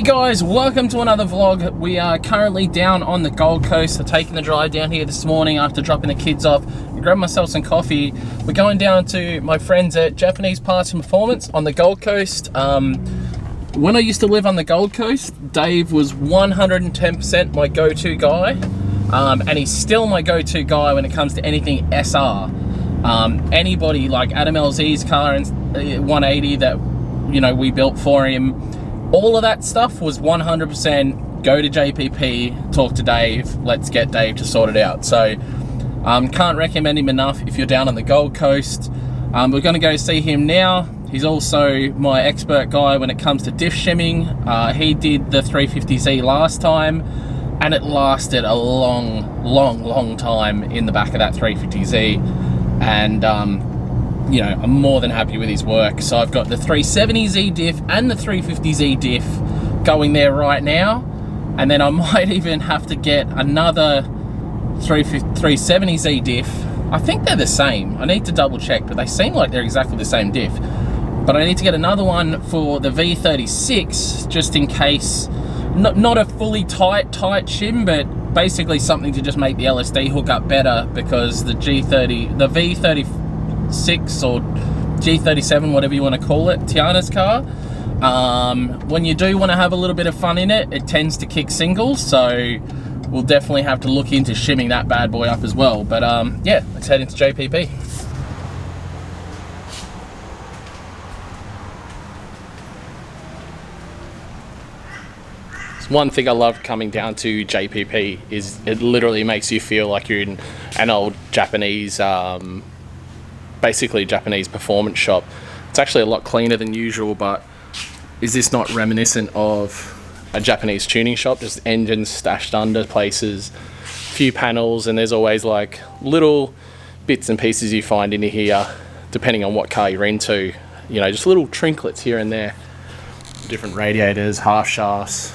Hey guys, welcome to another vlog. We are currently down on the Gold Coast. I'm taking the drive down here this morning after dropping the kids off. I grabbed myself some coffee. We're going down to my friends at Japanese Parts and Performance on the Gold Coast. When I used to live on the Gold Coast, Dave was 110% my go-to guy. And he's still my go-to guy when it comes to anything SR. Anybody like Adam LZ's car and 180 that we built for him, all of that stuff was 100% go to JPP, talk to Dave, let's get Dave to sort it out. So can't recommend him enough if you're down on the Gold Coast. We're going to go see him now. He's also my expert guy when it comes to diff shimming. He did the 350Z last time and it lasted a long time in the back of that 350Z, and I'm more than happy with his work. So I've got the 370Z diff and the 350Z diff going there right now, and then I might even have to get another 370Z diff. I think they're the same. I need to double check, but they seem like they're exactly the same diff. But I need to get another one for the V36 just in case. Not a fully tight shim, but basically something to just make the LSD hook up better, because the V36 or G37, whatever you want to call it, Tiana's car, when you do want to have a little bit of fun in it, it tends to kick singles, so we'll definitely have to look into shimming that bad boy up as well. But yeah, let's head into JPP. One thing I love coming down to JPP is it literally makes you feel like you're in an old Japanese, basically Japanese performance shop. It's actually a lot cleaner than usual, but is this not reminiscent of a Japanese tuning shop? Just engines stashed under places, few panels, and there's always like little bits and pieces you find in here, depending on what car you're into. Just little trinkets here and there. Different radiators, half shafts.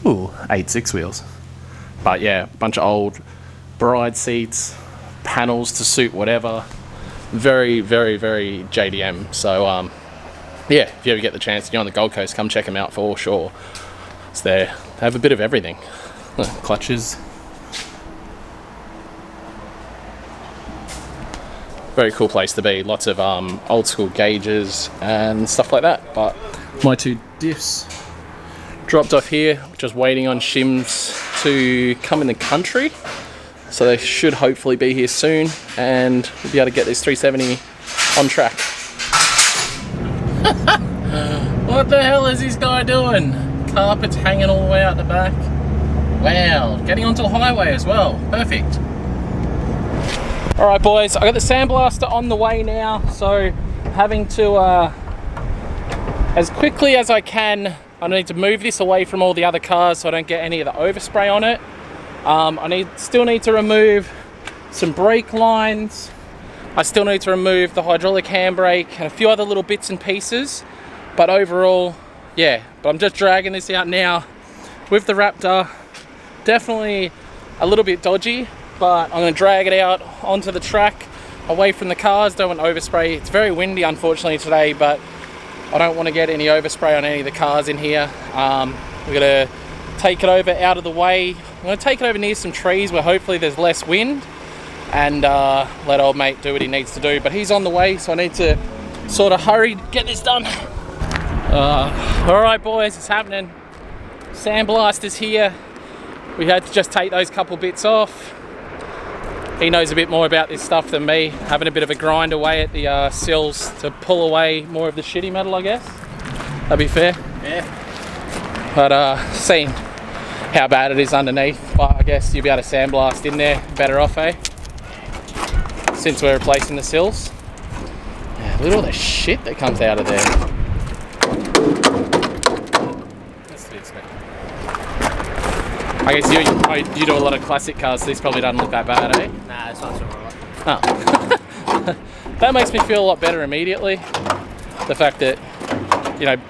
Ooh, 8 6-wheels. But yeah, a bunch of old bride seats, panels to suit whatever. Very JDM. So yeah, if you ever get the chance to be on the Gold Coast, come check them out for sure. It's there. They have a bit of everything. Clutches. Very cool place to be. Lots of old school gauges and stuff like that. But my two diffs dropped off here, just waiting on shims to come in the country. So they should hopefully be here soon, and we'll be able to get this 370 on track. What the hell is this guy doing? Carpets hanging all the way out the back. Wow, getting onto the highway as well. Perfect. Alright boys, I got the Sandblaster on the way now, so having to, as quickly as I can, I need to move this away from all the other cars so I don't get any of the overspray on it. I still need to remove some brake lines. I still need to remove the hydraulic handbrake and a few other little bits and pieces. But overall, yeah. But I'm just dragging this out now with the Raptor. Definitely a little bit dodgy, but I'm going to drag it out onto the track, away from the cars. Don't want overspray. It's very windy, unfortunately, today, but I don't want to get any overspray on any of the cars in here. We're going to take it over out of the way. I'm going to take it over near some trees where hopefully there's less wind, and let old mate do what he needs to do. But he's on the way, so I need to sort of hurry to get this done. Alright boys, it's happening. Sandblaster's here. We had to just take those couple bits off. He knows a bit more about this stuff than me, having a bit of a grind away at the sills to pull away more of the shitty metal, I guess. That'd be fair. Yeah. But seeing how bad it is underneath, but I guess you'll be able to sandblast in there better off, eh? Since we're replacing the sills. Yeah, look at all the shit that comes out of there. That's a bit sweet. I guess you do a lot of classic cars, so this probably doesn't look that bad, eh? Nah, it's not so right. Oh. That makes me feel a lot better immediately. The fact that,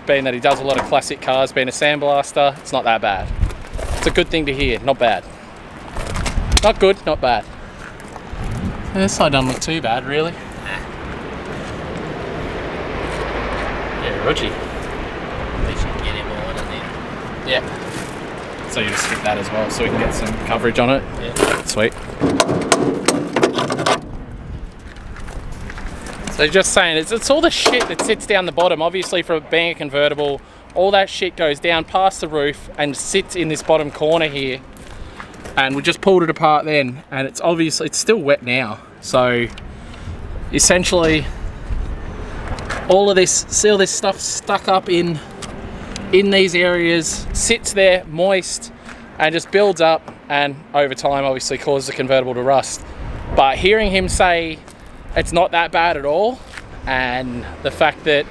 being that he does a lot of classic cars, being a sandblaster, it's not that bad. It's a good thing to hear, not bad. Not good, not bad. This side doesn't look too bad, really. Nah. Yeah, Roger. At least you can get him all, doesn't he? Yeah. So you just stick that as well so we can get some coverage on it? Yeah. Sweet. So just saying, it's all the shit that sits down the bottom. Obviously, for being a convertible, all that shit goes down past the roof and sits in this bottom corner here. And we just pulled it apart then, and it's obviously, it's still wet now. So essentially, all of this, see all this stuff stuck up in these areas, sits there moist and just builds up, and over time obviously causes the convertible to rust. But hearing him say it's not that bad at all, and the fact that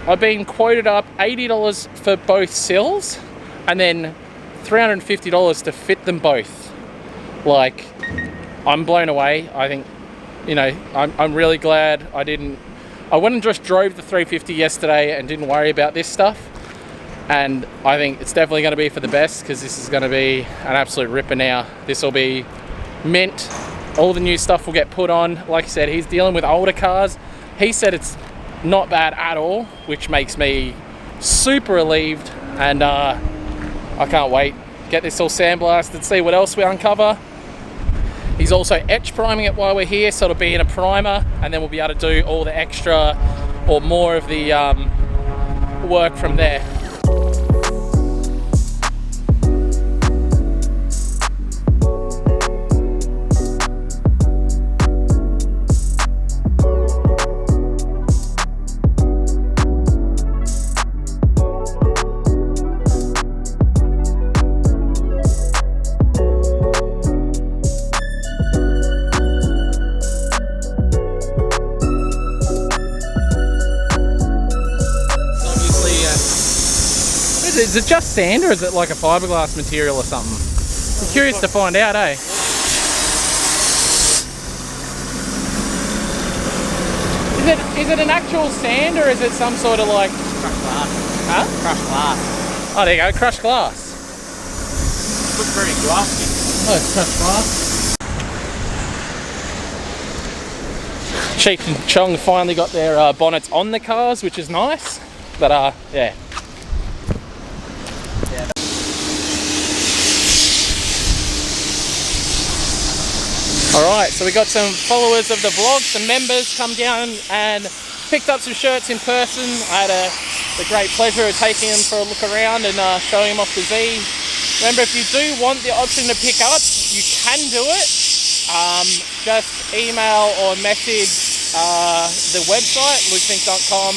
I've been quoted up $80 for both sills and then $350 to fit them both. Like, I'm blown away. I think, you know, I'm really glad I went and just drove the 350 yesterday and didn't worry about this stuff. And I think it's definitely going to be for the best, because this is going to be an absolute ripper now. This will be mint. All the new stuff will get put on. Like I said, he's dealing with older cars. He said it's not bad at all, which makes me super relieved. And I can't wait. Get this all sandblasted, see what else we uncover. He's also etch priming it while we're here, so it'll be in a primer, and then we'll be able to do all the extra or more of the work from there. Is it just sand, or is it like a fiberglass material or something? I'm curious to find out, eh? Is it an actual sand, or is it some sort of like crushed glass? Huh? Crushed glass. Oh, there you go, crushed glass. Looks pretty glassy. Oh, it's crushed glass. Cheek and Chong finally got their bonnets on the cars, which is nice. But yeah. Alright, so we got some followers of the vlog, some members come down and picked up some shirts in person. I had the great pleasure of taking them for a look around and showing them off the Z. Remember, if you do want the option to pick up, you can do it. Just email or message the website, lucefink.com,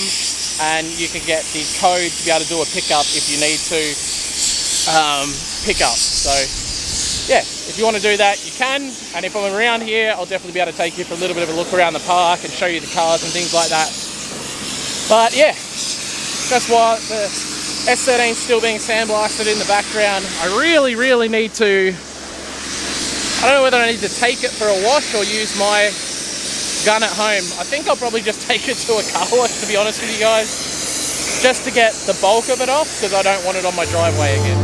and you can get the code to be able to do a pickup if you need to pick up. So yeah, if you want to do that, you can. And if I'm around here, I'll definitely be able to take you for a little bit of a look around the park and show you the cars and things like that. But yeah, that's why the S13 is still being sandblasted in the background. I really, really need to, I don't know whether I need to take it for a wash or use my gun at home. I think I'll probably just take it to a car wash, to be honest with you guys, just to get the bulk of it off, because I don't want it on my driveway again.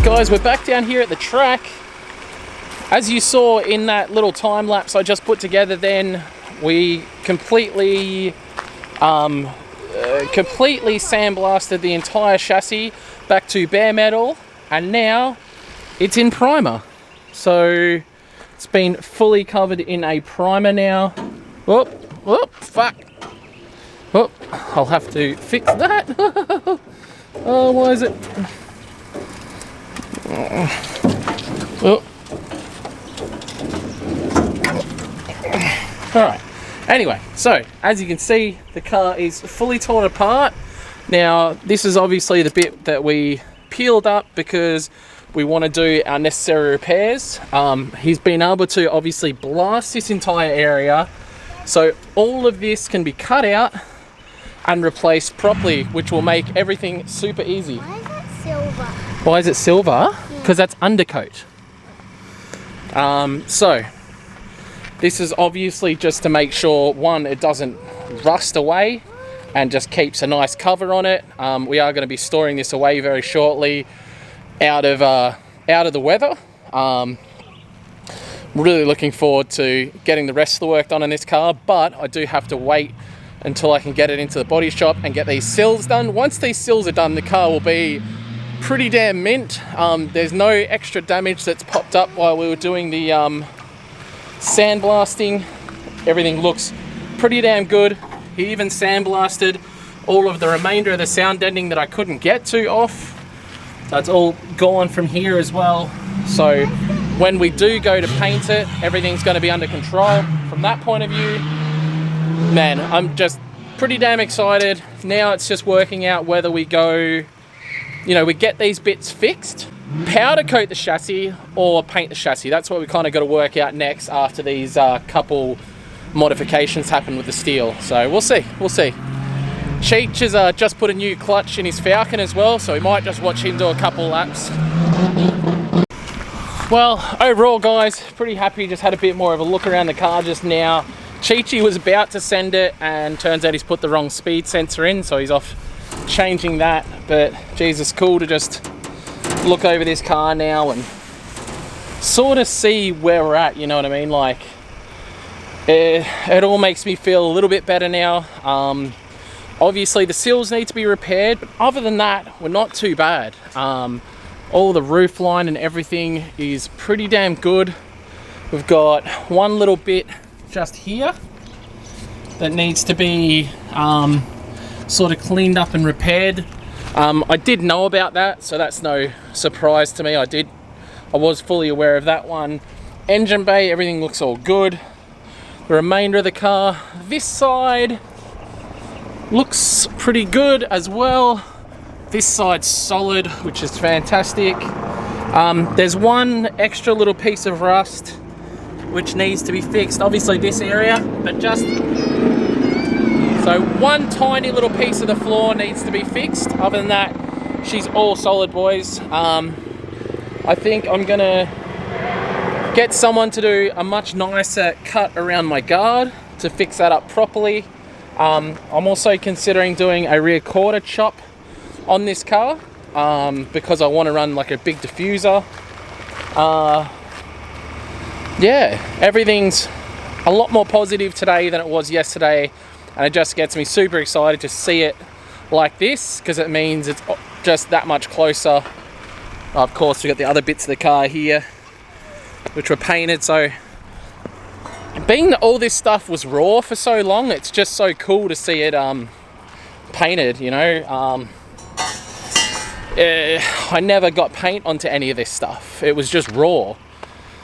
Alright guys, we're back down here at the track. As you saw in that little time lapse I just put together then, we completely sandblasted the entire chassis back to bare metal, and now it's in primer. So it's been fully covered in a primer now. Whoop, whoop, fuck. Whoop, I'll have to fix that. Oh, why is it? Oh. Alright, anyway, so as you can see, the car is fully torn apart. Now, this is obviously the bit that we peeled up because we want to do our necessary repairs. He's been able to obviously blast this entire area, so all of this can be cut out and replaced properly, which will make everything super easy. Why is it silver? Why is it silver? Because that's undercoat. So this is obviously just to make sure, one, it doesn't rust away and just keeps a nice cover on it. We are going to be storing this away very shortly out of the weather. Really looking forward to getting the rest of the work done on this car, but I do have to wait until I can get it into the body shop and get these sills done. Once these sills are done, the car will be pretty damn mint. There's no extra damage that's popped up while we were doing the sandblasting. Everything looks pretty damn good. He even sandblasted all of the remainder of the sound deadening that I couldn't get to off. That's all gone from here as well. So when we do go to paint it, everything's going to be under control. From that point of view, man, I'm just pretty damn excited. Now it's just working out whether we go, you know, we get these bits fixed, powder coat the chassis, or paint the chassis. That's what we kind of got to work out next after these couple modifications happen with the steel. So we'll see, we'll see. Cheech has just put a new clutch in his Falcon as well, so we might just watch him do a couple laps. Well, overall guys, pretty happy. Just had a bit more of a look around the car just now. Cheechy was about to send it, and turns out he's put the wrong speed sensor in, so he's off changing that. But Jesus, cool to just look over this car now and sort of see where we're at, you know what I mean? Like, it all makes me feel a little bit better now. Obviously the seals need to be repaired, but other than that, we're not too bad. All the roof line and everything is pretty damn good. We've got one little bit just here that needs to be sort of cleaned up and repaired. I did know about that, so that's no surprise to me. I was fully aware of that one. Engine bay, everything looks all good. The remainder of the car, this side looks pretty good as well. This side's solid, which is fantastic. There's one extra little piece of rust which needs to be fixed, obviously this area, but just so one tiny little piece of the floor needs to be fixed. Other than that, she's all solid, boys. I think I'm gonna get someone to do a much nicer cut around my guard to fix that up properly. I'm also considering doing a rear quarter chop on this car because I want to run like a big diffuser. Yeah, everything's a lot more positive today than it was yesterday, and it just gets me super excited to see it like this because it means it's just that much closer. Of course, we've got the other bits of the car here which were painted, so being that all this stuff was raw for so long, it's just so cool to see it painted, you know. I never got paint onto any of this stuff. It was just raw.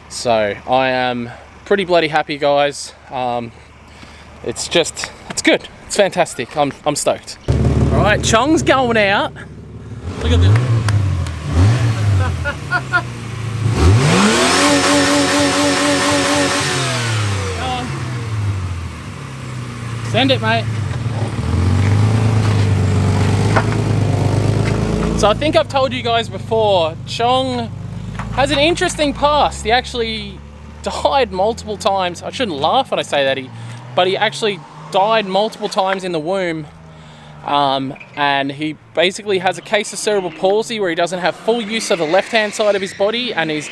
So I am pretty bloody happy, guys. It's good. It's fantastic. I'm stoked. All right, Chong's going out. Look at this. Send it, mate. So I think I've told you guys before, Chong has an interesting past. He actually died multiple times. I shouldn't laugh when I say that, but he actually died multiple times in the womb. and he basically has a case of cerebral palsy where he doesn't have full use of the left-hand side of his body, and his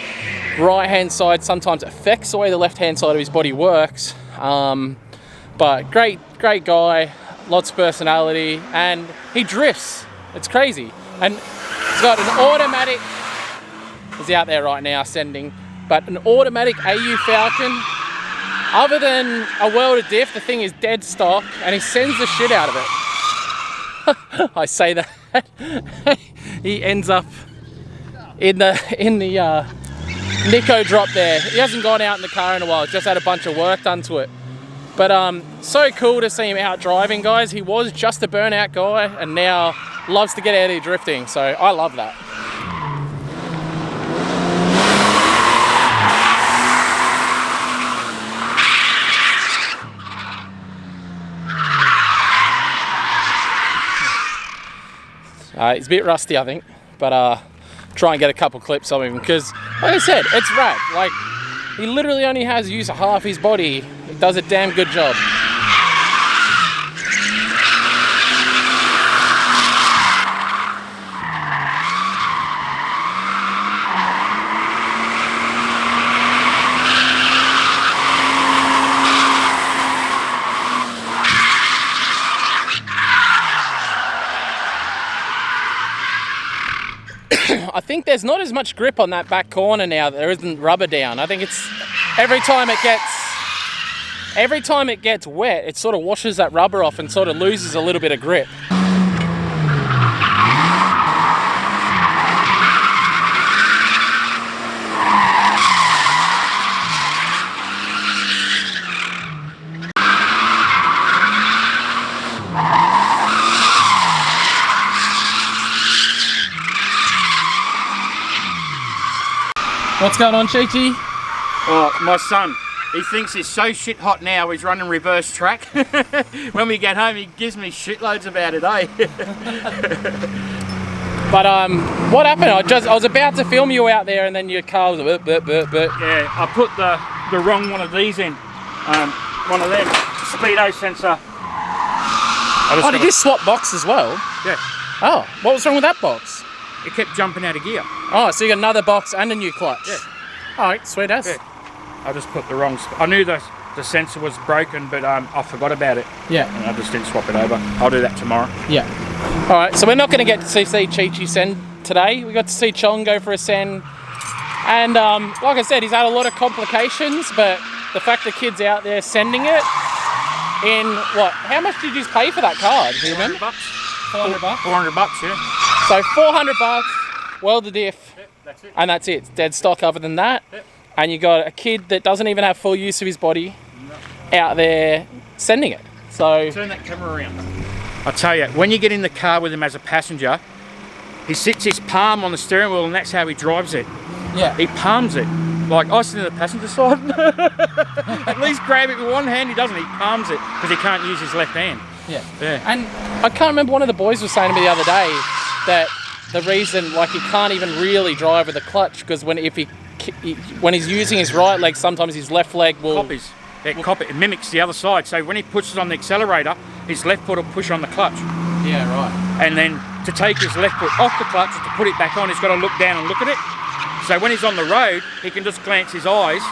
right-hand side sometimes affects the way the left-hand side of his body works. But great guy, lots of personality, and he drifts. It's crazy. And he's got an automatic, he's out there right now sending, but an automatic AU Falcon. Other than a world of diff, the thing is dead stock, and he sends the shit out of it. I say that he ends up in the Nico drop there. He hasn't gone out in the car in a while, just had a bunch of work done to it. But so cool to see him out driving, guys. He was just a burnout guy and now loves to get out here drifting, so I love that. He's a bit rusty, I think, but try and get a couple clips of him because, like I said, it's rad. Like, he literally only has use of half his body. He does a damn good job. I think there's not as much grip on that back corner now. There isn't rubber down. I think it's every time it gets wet, it sort of washes that rubber off and sort of loses a little bit of grip. What's going on, Chi-Chi? Oh, my son, he thinks it's so shit hot now he's running reverse track. When we get home he gives me shitloads about it, eh? But what happened? I was about to film you out there and then your car was burp. Yeah, I put the wrong one of these in. One of them, speedo sensor. Oh, did you swap box as well? Yeah. Oh, what was wrong with that box? It kept jumping out of gear. Oh, so you got another box and a new clutch? Yeah. Alright, sweet as. Yeah. I just put the wrong... I knew the sensor was broken, but I forgot about it. Yeah. And I just didn't swap it over. I'll do that tomorrow. Yeah. Alright, so we're not going to get to see Chi-Chi send today. We got to see Chong go for a send. And like I said, he's had a lot of complications, but the fact the kid's out there sending it in, what? How much did you pay for that car? Do you remember? $400. $400, yeah. So $400, world of diff. Yep, that's it. And that's it. It's dead stock other than that. Yep. And you got a kid that doesn't even have full use of his body out there sending it. So turn that camera around. I'll tell you, when you get in the car with him as a passenger, he sits his palm on the steering wheel and that's how he drives it. yeah. He palms it. Like, I sit in the passenger side. At least grab it with one hand. He doesn't. He palms it because he can't use his left hand. Yeah. Yeah. And I can't remember, one of the boys was saying to me the other day that the reason, like, he can't even really drive with a clutch because when he's using his right leg, sometimes his left leg will... Copies. It mimics the other side. So when he pushes on the accelerator, his left foot will push on the clutch. Yeah, right. And then to take his left foot off the clutch and to put it back on, he's got to look down and look at it. So when he's on the road, he can just glance his eyes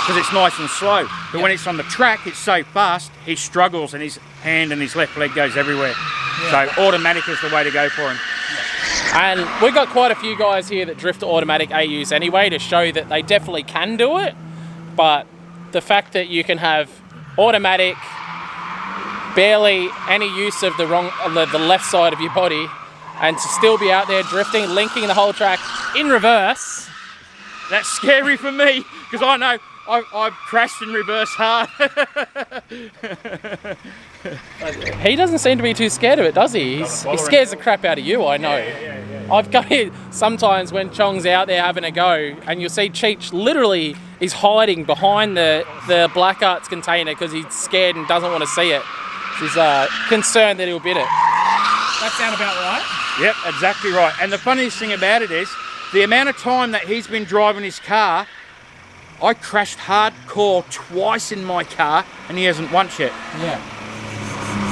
because it's nice and slow. But when it's on the track, it's so fast, he struggles and his hand and his left leg goes everywhere. Yeah. So automatic is the way to go for him. And we've got quite a few guys here that drift automatic AUs anyway to show that they definitely can do it. But the fact that you can have automatic, barely any use of the left side of your body, and to still be out there drifting, linking the whole track in reverse. That's scary for me because I know I've crashed in reverse hard. He doesn't seem to be too scared of it, does he? He scares the crap out of you, I know. Yeah. I've got it sometimes when Chong's out there having a go, and you'll see Cheech literally is hiding behind the Black Arts container because he's scared and doesn't want to see it. He's concerned that he'll bit it. That sound about right? Yep, exactly right. And the funniest thing about it is, the amount of time that he's been driving his car, I crashed hardcore twice in my car and he hasn't once yet. Yeah.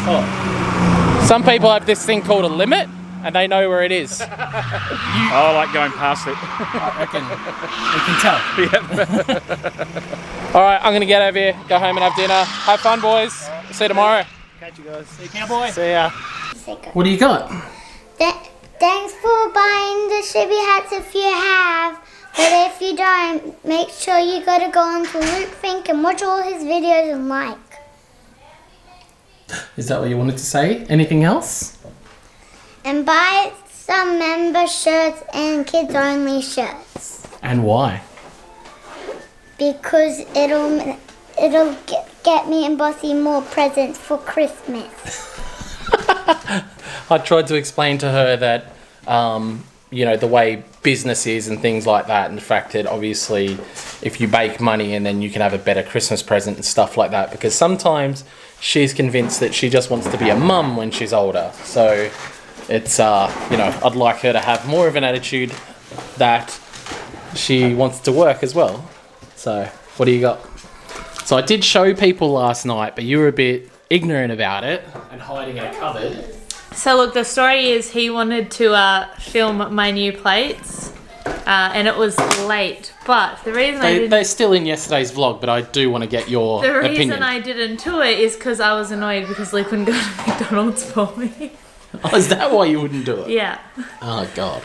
Oh. Some people have this thing called a limit, and they know where it is. I like going past it. I reckon. You can tell. All right, I'm gonna get over here, go home and have dinner. Have fun, boys. See you tomorrow. Catch you guys. See you, cowboy. See ya. What do you got? Thanks for buying the Shibby hats if you have. But if you don't, make sure you gotta go on to Luke Fink and watch all his videos and like. Is that what you wanted to say? Anything else? And buy some member shirts and kids only shirts. And why? Because it'll get me and Bossy more presents for Christmas. I tried to explain to her that, you know, the way business is and things like that, and the fact that obviously if you make money and then you can have a better Christmas present and stuff like that, because sometimes she's convinced that she just wants to be a mum when she's older. So it's, you know, I'd like her to have more of an attitude that she wants to work as well. So what do you got? So I did show people last night, but you were a bit ignorant about it and hiding in a cupboard. So look, the story is he wanted to film my new plates, and it was late. But the reason they're still in yesterday's vlog, but I do want to get your opinion. The reason I didn't do it is because I was annoyed because Luke wouldn't go to McDonald's for me. Oh, is that why you wouldn't do it? Yeah. Oh God.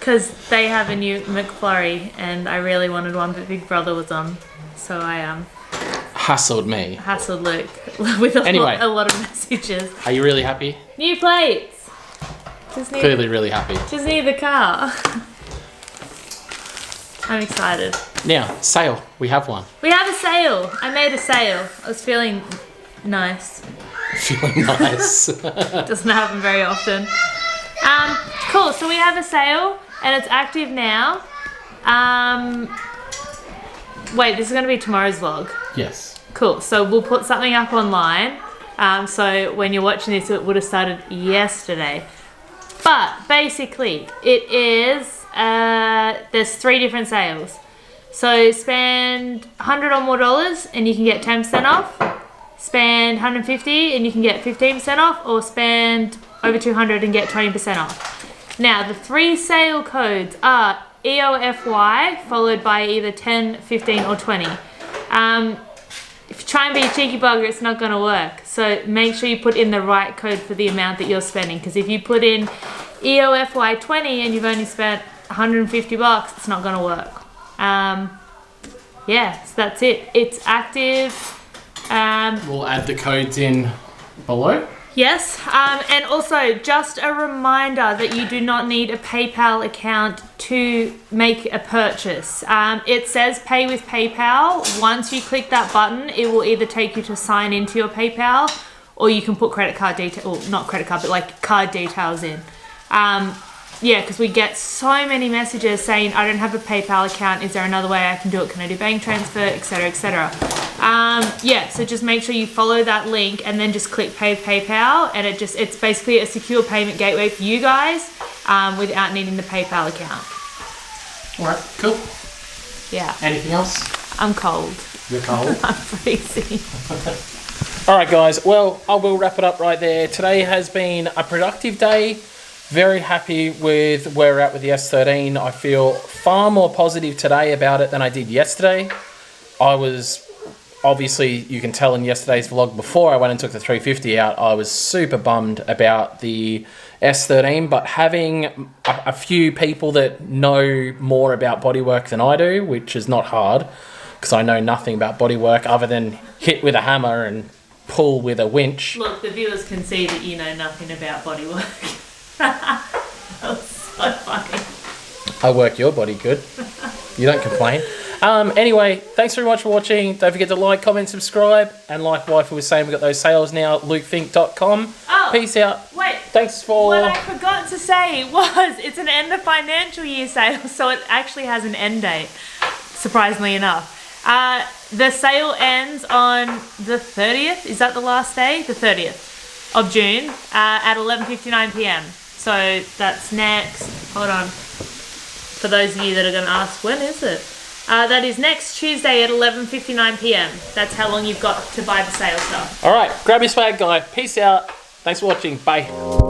Because they have a new McFlurry, and I really wanted one, but Big Brother was on, so I hassled me. Hassled Luke with a lot of messages. Are you really happy? New plates. Clearly really happy. Just need the car. I'm excited. Now, sale. We have one. We have a sale. I made a sale. I was feeling nice. Feeling nice. Doesn't happen very often. Cool. So we have a sale, and it's active now. Wait, this is going to be tomorrow's vlog. Yes. Cool. So we'll put something up online. So when you're watching this, it would have started yesterday. But basically, it is, there's 3 different sales. So spend $100 or more and you can get 10% off. Spend $150 and you can get 15% off. Or spend over $200 and get 20% off. Now, the 3 sale codes are EOFY, followed by either 10, 15 or 20. If you try and be a cheeky bugger, it's not going to work. So make sure you put in the right code for the amount that you're spending. Because if you put in EOFY 20 and you've only spent $150, it's not going to work. Yeah, so that's it. It's active. We'll add the codes in below. Yes, and also just a reminder that you do not need a PayPal account to make a purchase. It says pay with PayPal. Once you click that button, it will either take you to sign into your PayPal, or you can put credit card details, or not credit card, but like card details in. Yeah, because we get so many messages saying, I don't have a PayPal account. Is there another way I can do it? Can I do bank transfer, etc., etc. Yeah, so just make sure you follow that link and then just click pay with PayPal, and it's basically a secure payment gateway for you guys without needing the PayPal account. All right, cool. Yeah. Anything else? I'm cold. You're cold? I'm freezing. All right, guys. Well, I will wrap it up right there. Today has been a productive day. Very happy with where we're at with the S13. I feel far more positive today about it than I did yesterday. I was, obviously, you can tell in yesterday's vlog, before I went and took the 350 out, I was super bummed about the S13, but having a few people that know more about bodywork than I do, which is not hard, because I know nothing about bodywork other than hit with a hammer and pull with a winch. Look, the viewers can see that you know nothing about bodywork. That was so funny. I work your body good. You don't complain. Anyway, thanks very much for watching. Don't forget to like, comment, subscribe, and like Waifu was saying, we've got those sales now at lukefink.com. Oh, peace out. Wait. Thanks for... What I forgot to say was it's an end of financial year sale, so it actually has an end date, surprisingly enough. The sale ends on the 30th. Is that the last day? The 30th of June at 11:59 p.m. So that's next. Hold on. For those of you that are going to ask, when is it? That is next Tuesday at 11:59 p.m. That's how long you've got to buy the sale stuff. All right, grab your swag, guy. Peace out. Thanks for watching. Bye.